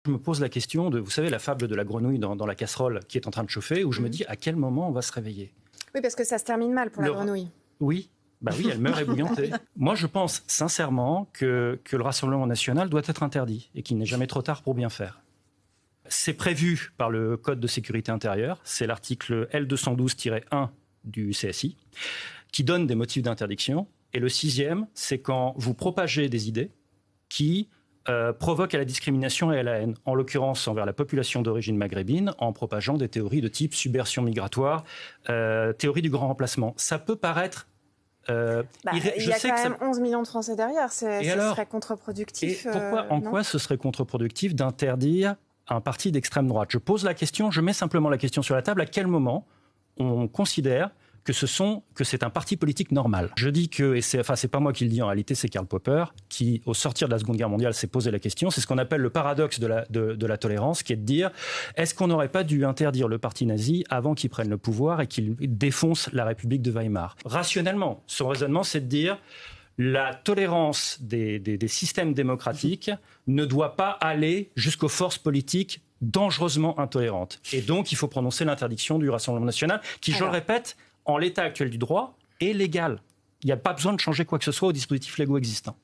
Je me pose la question de, vous savez, la fable de la grenouille dans la casserole qui est en train de chauffer, où je me dis à quel moment on va se réveiller. Oui, parce que ça se termine mal pour la grenouille. Oui. Oui, elle meurt ébouillantée. Moi, je pense sincèrement que le Rassemblement national doit être interdit et qu'il n'est jamais trop tard pour bien faire. C'est prévu par le Code de sécurité intérieure, c'est l'article L212-1 du CSI, qui donne des motifs d'interdiction. Et le 6e, c'est quand vous propagez des idées qui provoquent à la discrimination et à la haine, en l'occurrence envers la population d'origine maghrébine, en propageant des théories de type subversion migratoire, théorie du grand remplacement. Ça peut paraître... il y a quand même 11 millions de Français derrière, ce serait contre-productif. Et en quoi ce serait contre-productif d'interdire un parti d'extrême droite? Je pose la question, je mets simplement la question sur la table, à quel moment on considère que c'est un parti politique normal. Je dis que, et c'est pas moi qui le dis en réalité, c'est Karl Popper, qui au sortir de la Seconde Guerre mondiale s'est posé la question, c'est ce qu'on appelle le paradoxe de la tolérance, qui est de dire, est-ce qu'on n'aurait pas dû interdire le parti nazi avant qu'il prenne le pouvoir et qu'il défonce la République de Weimar? Rationnellement, son raisonnement, c'est de dire, la tolérance des systèmes démocratiques ne doit pas aller jusqu'aux forces politiques dangereusement intolérantes. Et donc, il faut prononcer l'interdiction du Rassemblement national, qui, je le répète, en l'état actuel du droit, est légal. Il n'y a pas besoin de changer quoi que ce soit aux dispositifs légaux existants.